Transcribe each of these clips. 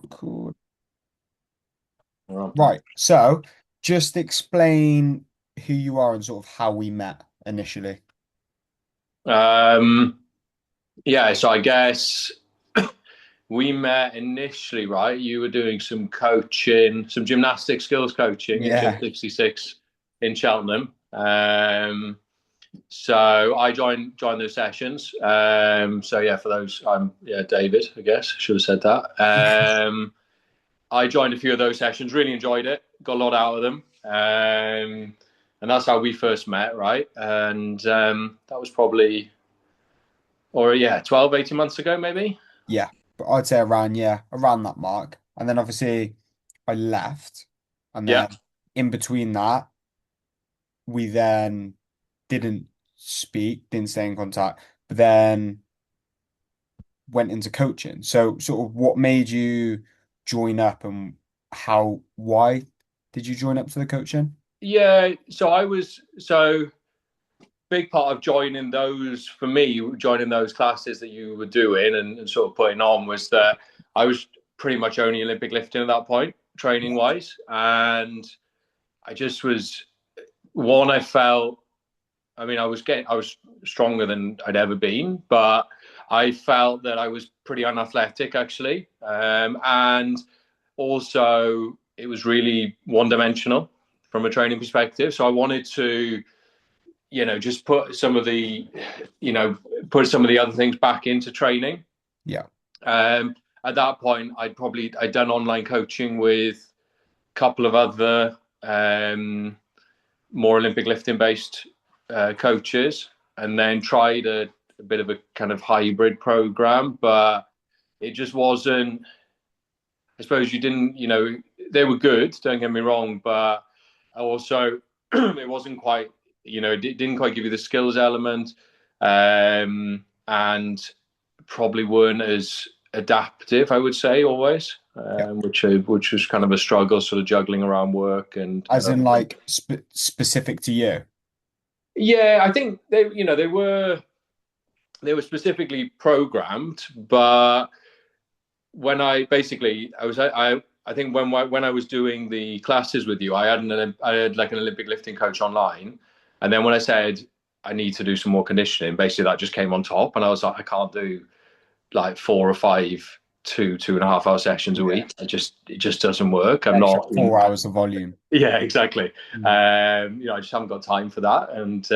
Cool. Right. Right. So just explain who you are and sort of how we met initially. Um, yeah, so I guess we met initially, right? You were doing some coaching, some gymnastic skills coaching in Gym Yeah. 66 in Cheltenham. So I joined those sessions. So yeah, for those, I'm David, I guess should have said that. I joined a few of those sessions, really enjoyed it, got a lot out of them. And that's how we first met, right? And that was probably, or yeah, 12, 18 months ago, maybe. Yeah. But I'd say around, yeah, around that mark. And then obviously I left. And Yeah. then in between that, we then didn't speak, didn't stay in contact, but then went into coaching. So sort of what made you join up and why did you join up to the coaching? Yeah. So big part of joining those, for me, joining those classes that you were doing and sort of putting on was that I was pretty much only Olympic lifting at that point, training wise. And I just was, one, I felt, I mean, I was stronger than I'd ever been, but I felt that I was pretty unathletic actually, and also it was really one dimensional from a training perspective. So I wanted to, just put some of the, you know, put some of the other things back into training. Yeah. Um, at that point, I'd done online coaching with a couple of other more Olympic lifting based coaches, and then tried a bit of a kind of hybrid program, but it just wasn't. I suppose you didn't, they were good. Don't get me wrong, but also it wasn't quite, it didn't quite give you the skills element, and probably weren't as adaptive, I would say, always, Yeah. which was kind of a struggle, sort of juggling around work and As in other things. like specific to you. Yeah, I think they were specifically programmed, but when I think when I was doing the classes with you, I had like an Olympic lifting coach online, and then when I said I need to do some more conditioning, basically that just came on top, and I was like, I can't do like 4 or 5 2.5 hour sessions a Yeah. week. It just doesn't work. I'm Extra not in. 4 hours of volume. Yeah, exactly. Mm. I just haven't got time for that, and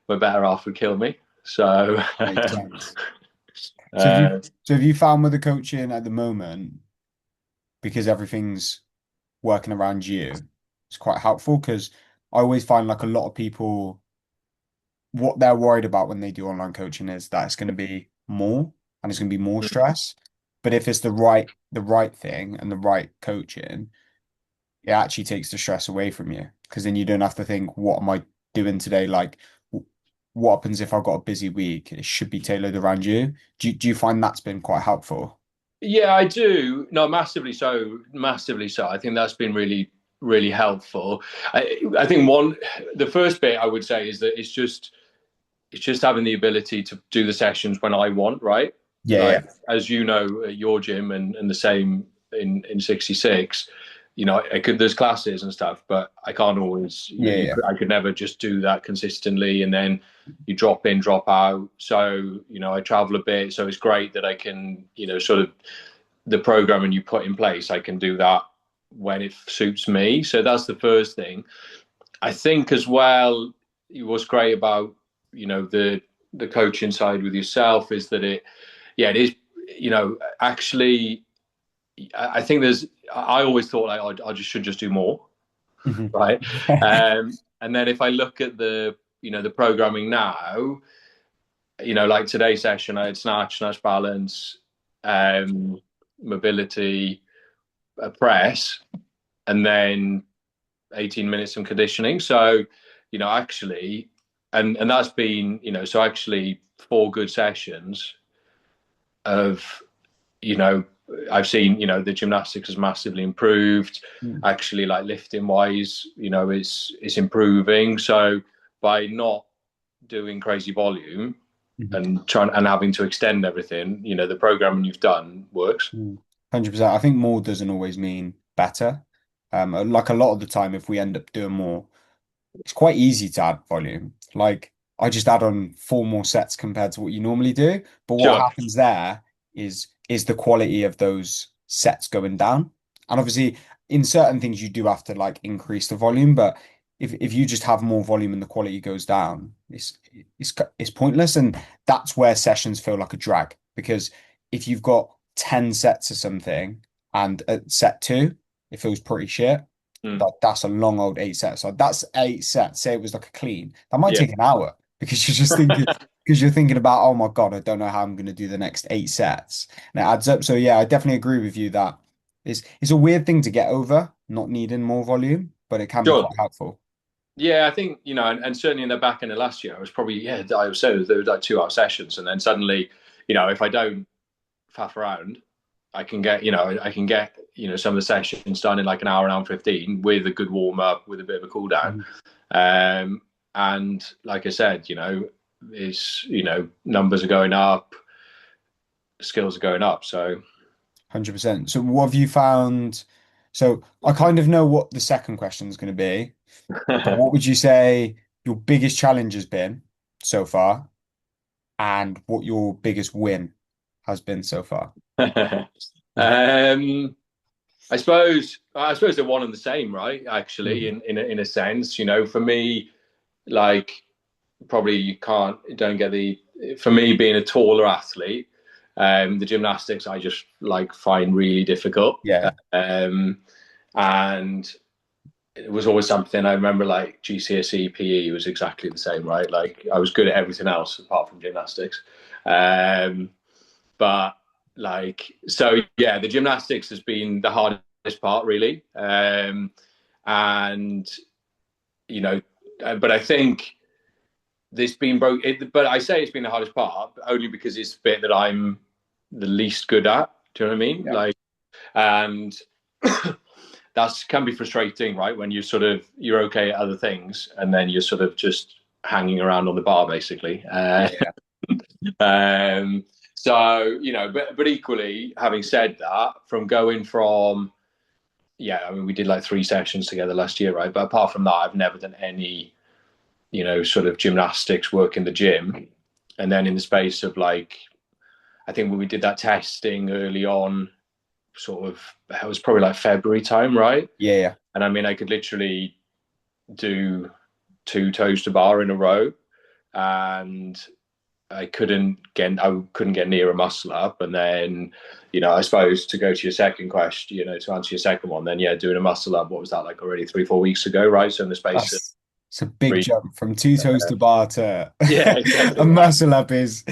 my better half would kill me. So, Makes sense. So have you uh, so have you found with the coaching at the moment, because everything's working around you, it's quite helpful because I always find like a lot of people what they're worried about when they do online coaching is that it's going to be more and it's going to be more stress. But if it's the right thing and the right coaching, it actually takes the stress away from you because then you don't have to think, what am I doing today? Like, what happens if I've got a busy week? It should be tailored around you. Do you find that's been quite helpful? Yeah, I do. No, massively so. Massively so. I think that's been really, really helpful. I think the first bit I would say is that it's just having the ability to do the sessions when I want, right? Yeah, Like, yeah, as you know, at your gym and the same in 66, there's classes and stuff, but I can't always, yeah, yeah. I could never just do that consistently. And then you drop in, drop out. So, I travel a bit. So it's great that I can, sort of the programming you put in place, I can do that when it suits me. So that's the first thing. I think as well, what's great about the coaching side with yourself is that it is, actually, I think I always thought like I just should just do more, Mhm. right? And then if I look at the programming now, like today's session, I had snatch balance, um, mobility, a press, and then 18 minutes of conditioning. So, actually, and that's been, so actually 4 good sessions of, you know, I've seen, the gymnastics has massively improved. Mm. Actually, like lifting wise, it's improving. So by not doing crazy volume Mhm. and having to extend everything, the programming you've done works. Mm. 100%. I think more doesn't always mean better. Like a lot of the time, if we end up doing more, it's quite easy to add volume. Like I just add on four more sets compared to what you normally do. But what Sure. happens there is the quality of those sets going down. And obviously, in certain things, you do have to like increase the volume. But if you just have more volume and the quality goes down, it's pointless. And that's where sessions feel like a drag because if you've got 10 sets or something and at set two, it feels pretty shit. Mm. That's a long old 8 sets. So that's 8 sets. Say it was like a clean. That might Yeah. take an hour because you're just thinking because you're thinking about, oh my God, I don't know how I'm going to do the next 8 sets. And it adds up. So yeah, I definitely agree with you that it's a weird thing to get over, not needing more volume, but it can be Sure. quite helpful. Yeah, I think, and certainly in the back end of last year, I was probably, yeah, I was saying there was like 2 hour sessions. And then suddenly, if I don't faff around, I can get, some of the sessions done in like an hour and 15 with a good warm up, with a bit of a cool down. Mhm. And like I said, numbers are going up, skills are going up. So, 100%. So what have you found? So I kind of know what the second question is going to be, but what would you say your biggest challenge has been so far and what your biggest win has been so far? um, I suppose they're one and the same, right? Actually, Mm. in a sense, for me, like probably don't get the for me being a taller athlete, the gymnastics I just like find really difficult, Yeah. um, and it was always something I remember. Like GCSE PE was exactly the same, right? Like I was good at everything else apart from gymnastics, um, but like so yeah, the gymnastics has been the hardest part really, and you know, but I think this been broke. But I say it's been the hardest part only because it's the bit that I'm the least good at. Do you know what I mean? Yeah. Like, and that's can be frustrating, right? When you're okay at other things, and then you're sort of just hanging around on the bar, basically. Yeah. Um, so but equally, having said that, from going from yeah, I mean, we did like 3 sessions together last year, right? But apart from that, I've never done any sort of gymnastics work in the gym. And then in the space of like, I think when we did that testing early on, sort of, it was probably like February time, right? Yeah. Yeah. And I mean, I could literally do 2 toes to bar in a row, and I couldn't get near a muscle up. And then, I suppose to go to your second question, to answer your second one, then yeah, doing a muscle up, what was that like already 3-4 weeks ago, right? So in the space of It's a big three, jump from two toes to bar to yeah, a exactly that. muscle up is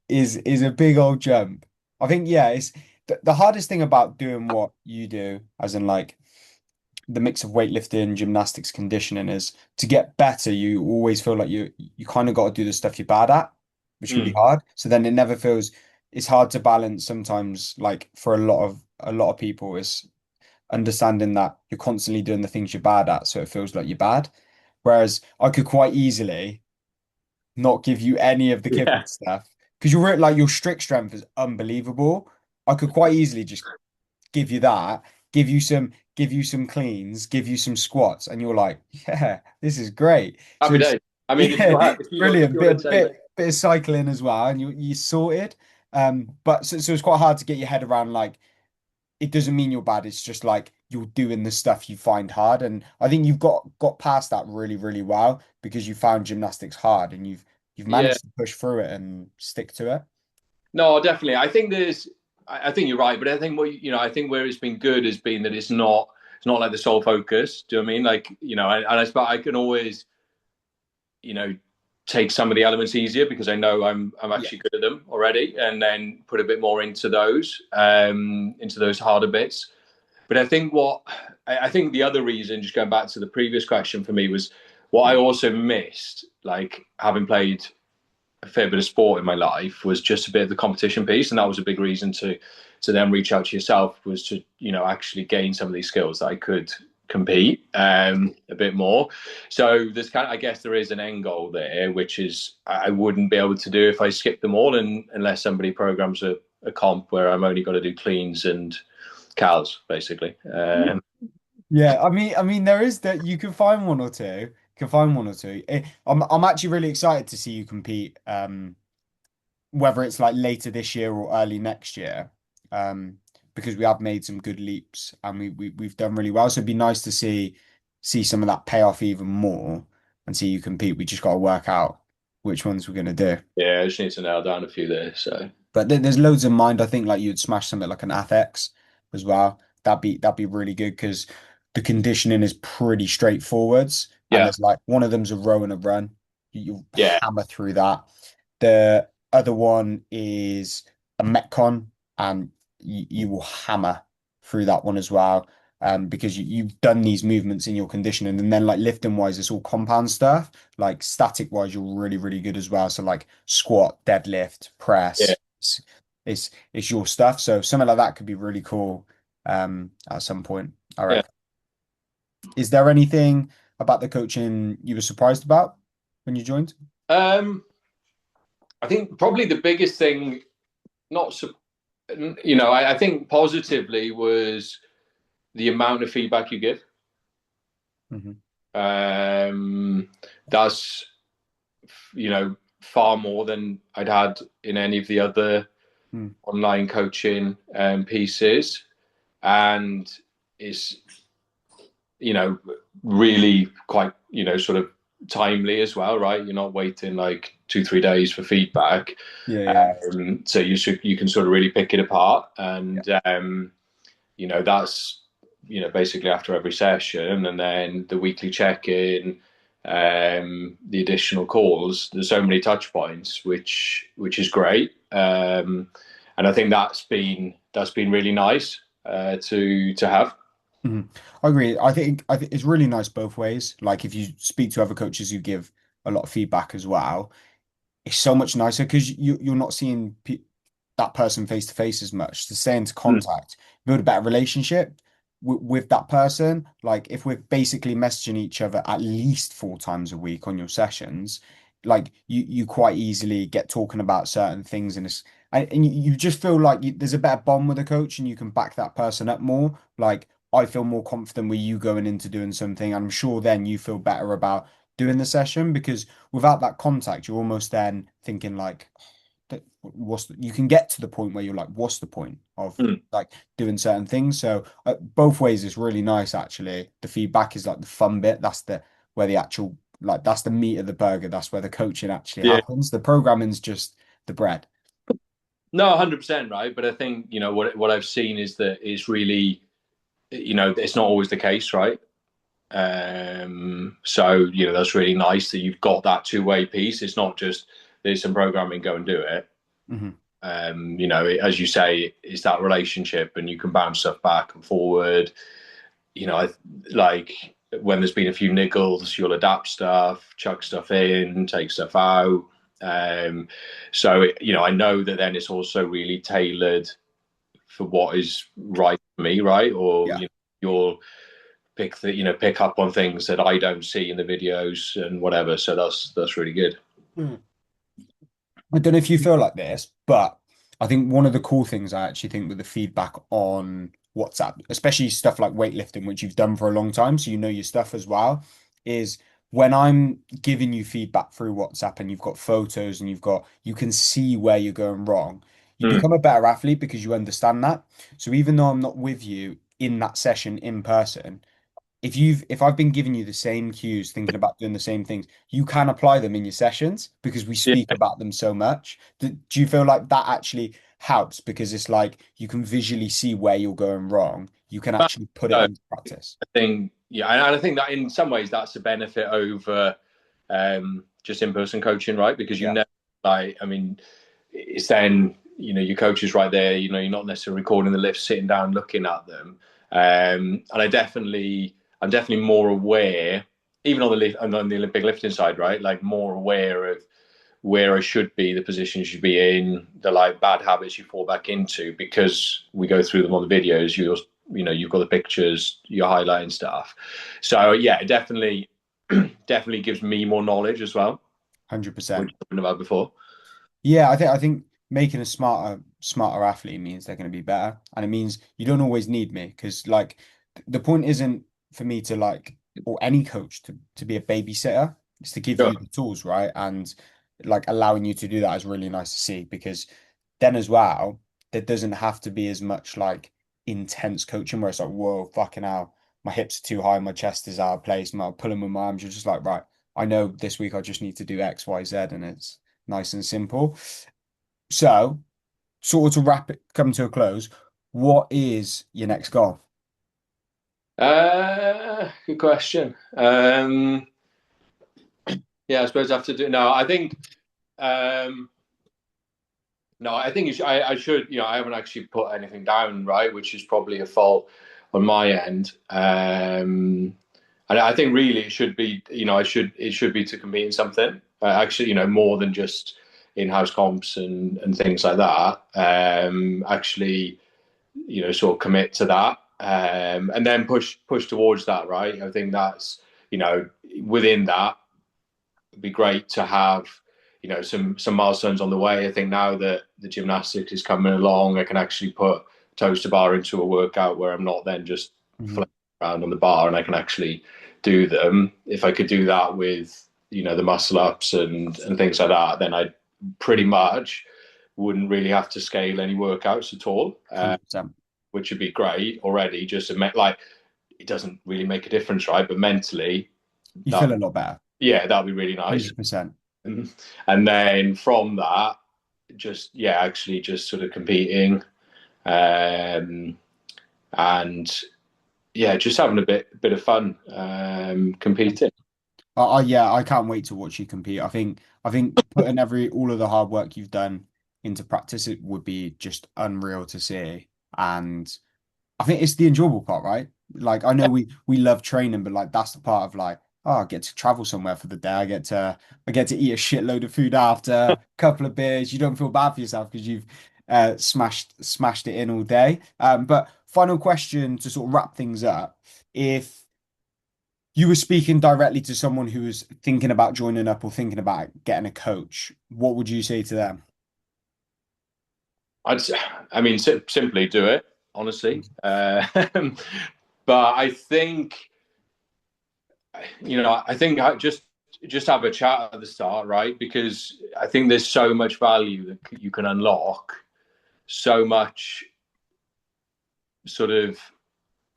a big old jump. I think yeah, it's the hardest thing about doing what you do, as in like the mix of weightlifting, gymnastics, conditioning, is to get better. You always feel like you kind of got to do the stuff you're bad at, which can be Mm. hard. So then it never feels it's hard to balance sometimes. Like for a lot of people, it's understanding that you're constantly doing the things you're bad at, so it feels like you're bad. Whereas I could quite easily not give you any of the Yeah. kibble stuff because you're like your strict strength is unbelievable. I could quite easily just give you that, give you some cleans, give you some squats, and you're like, yeah, this is great. So Happy it's days. I mean, yeah, if you brilliant. want to take, Bit of cycling as well, and you sorted. But so it's quite hard to get your head around like it doesn't mean you're bad. It's just like you're doing the stuff you find hard. And I think you've got past that really, really well because you found gymnastics hard and you've yeah, managed to push through it and stick to it. no, definitely. I think you're right, but I think I think where it's been good has been that it's not like the sole focus. Do you know what I mean? Like, and I suppose I can always, you know, take some of the elements easier because I know I'm Yeah. actually good at them already, and then put a bit more into those harder bits. But I think the other reason, just going back to the previous question for me, was what I also missed, like having played a fair bit of sport in my life, was just a bit of the competition piece, and that was a big reason to then reach out to yourself, was to actually gain some of these skills that I could compete a bit more. So there's I guess there is an end goal there, which is I wouldn't be able to do if I skip them all, and unless somebody programs a comp where I'm only going to do cleans and Cals, basically. Yeah, I mean, there is that you can find one or two. You can find one or two. I'm actually really excited to see you compete. Whether it's like later this year or early next year, um, because we have made some good leaps and we've done really well. So it'd be nice to see some of that pay off even more and see you compete. We just got to work out which ones we're gonna do. Yeah, I just need to nail down a few there. So But there's loads in mind. I think like you'd smash something like an Athex as well. That'd be really good because the conditioning is pretty straightforwards. And yeah, there's like one of them's a row and a run. You yeah, hammer through that. The other one is a Metcon, and you will hammer through that one as well. Because you've done these movements in your conditioning, and then like lifting wise, it's all compound stuff. Like static wise, you're really, really good as well. So like squat, deadlift, yeah. press it's your stuff. So something like that could be really cool at some point, I Yeah. reckon. Is there anything about the coaching you were surprised about when you joined? Um, I think probably the biggest thing, not I think positively was the amount of feedback you give. Hmm. Um, that's far more than I'd had in any of the other Mm. online coaching pieces, and it's really quite sort of timely as well, right? You're not waiting like 2-3 days for feedback. Yeah, yeah, So you can sort of really pick it apart, yeah. and that's basically after every session, and then the weekly check-in, the additional calls. There's so many touch points, which is great, and I think that's been really nice to have. Mhm. I agree. I think it's really nice both ways. Like if you speak to other coaches who give a lot of feedback as well, it's so much nicer because you're not seeing pe that person face to face as much. To stay into Mm. contact, build a better relationship with that person. Like if we're basically messaging each other at least 4 times a week on your sessions, like you quite easily get talking about certain things, and you just feel like there's a better bond with a coach, and you can back that person up more. Like I feel more confident with you going into doing something. I'm sure then you feel better about doing the session because without that contact, you're almost then thinking like, you can get to the point where you're like, what's the point of Mm. like doing certain things? So both ways is really nice actually. The feedback is like the fun bit. That's the where the actual like that's the meat of the burger. That's where the coaching actually Yeah. happens. The programming's just the bread. No, 100% right. But I think what I've seen is that it's really it's not always the case, right? So that's really nice that you've got that two-way piece. It's not just there's some programming, go and do it. Hmm. As you say, it's that relationship, and you can bounce stuff back and forward. Like when there's been a few niggles, you'll adapt stuff, chuck stuff in, take stuff out. Um, so I know that then it's also really tailored for what is right for me, right? Or Yeah. you'll pick up on things that I don't see in the videos and whatever. So that's really good. Mm. I don't know if you feel like this, but I think one of the cool things I actually think with the feedback on WhatsApp, especially stuff like weightlifting, which you've done for a long time, so you know your stuff as well, is when I'm giving you feedback through WhatsApp and you've got photos and you can see where you're going wrong, you Mm. become a better athlete because you understand that. So even though I'm not with you in that session in person, if I've been giving you the same cues, thinking about doing the same things, you can apply them in your sessions because we Yeah. speak about them so much. Do you feel like that actually helps because it's like you can visually see where you're going wrong. You can actually put it So into practice. I think, yeah, and I think that in some ways that's a benefit over just in-person coaching, right? Because you Yeah. never like, I mean, it's then your coach is right there. You're not necessarily recording the lift, sitting down, looking at them. And I'm definitely more aware, even on the lift, on the Olympic lifting side, right? Like more aware of where I should be, the position you should be in, the like bad habits you fall back into because we go through them on the videos. You've got the pictures, you're highlighting stuff. So yeah, it definitely definitely gives me more knowledge as well, which 100%. I haven't about before. Yeah, I think making a smarter athlete means they're going to be better, and it means you don't always need me because like the point isn't for me to like or any coach to be a babysitter. It's to give Sure. you the tools, right? And like allowing you to do that is really nice to see because then as well, there doesn't have to be as much like intense coaching where it's like, whoa, fucking hell, my hips are too high, my chest is out of place, I'm pulling with my arms. You're just like, right, I know this week I just need to do X, Y, Z, and it's nice and simple. So, sort of to wrap it, come to a close, what is your next goal? Good question. Yeah, I suppose I have to do. No, I think. Um, no, I think I should. I haven't actually put anything down, right, which is probably a fault on my end. And I think really it should be. It should be to compete in something. Actually, more than just in-house comps and things like that. Actually, sort of commit to that, and then push towards that. Right. I think that's within that it'd be great to have some milestones on the way. I think now that the gymnastics is coming along, I can actually put toes bar into a workout where I'm not then just Mhm. floating around on the bar, and I can actually do them. If I could do that with the muscle ups and things like that, then I pretty much wouldn't really have to scale any workouts at all, 100%. which would be great already. Just to make like it doesn't really make a difference, right? But mentally, You that feel a lot better. yeah, that'd be really nice. 100%. And then from that, just actually just sort of competing, um, and just having a bit of fun competing. Yeah, I can't wait to watch you compete. I think putting all of the hard work you've done into practice, it would be just unreal to see. And I think it's the enjoyable part, right? Like I know we love training, but like that's the part of like, oh, I get to travel somewhere for the day. I get to eat a shitload of food after a couple of beers. You don't feel bad for yourself because you've smashed it in all day. But final question to sort of wrap things up. If you were speaking directly to someone who was thinking about joining up or thinking about getting a coach, what would you say to them? I'd, I mean, simply do it, honestly. But I think, I think I just have a chat at the start, right? Because I think there's so much value that you can unlock, so much sort of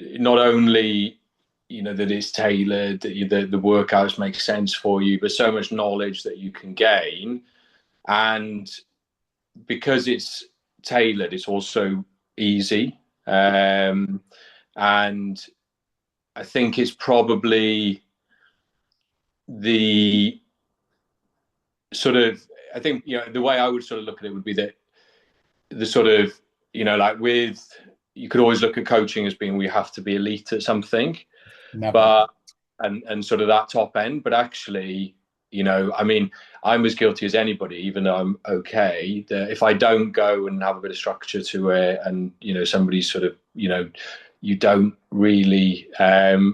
not only that it's tailored, that the workouts make sense for you, but so much knowledge that you can gain, and because it's tailored, it's also easy. And I think it's probably the sort of I think the way I would sort of look at it would be that the sort of like with you could always look at coaching as being we have to be elite at something, Never. but and sort of that top end. But actually, I mean, I'm as guilty as anybody, even though I'm okay. That if I don't go and have a bit of structure to it, and somebody's sort of you don't really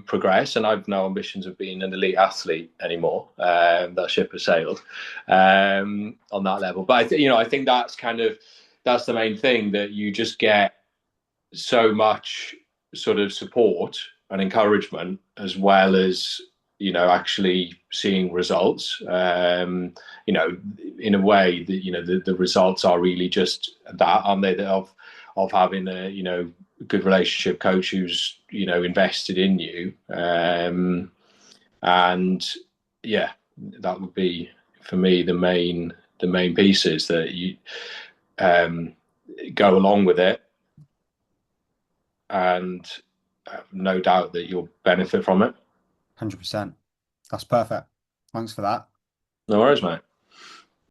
progress. And I've no ambitions of being an elite athlete anymore. That ship has sailed on that level. But I think that's the main thing, that you just get so much sort of support and encouragement, as well as actually seeing results. In a way that the results are really just that, aren't they? Of having a good relationship coach who's invested in you, and yeah, that would be for me the main pieces that you um, go along with it, and no doubt that you'll benefit from it. 100%. That's perfect. Thanks for that. No worries, mate.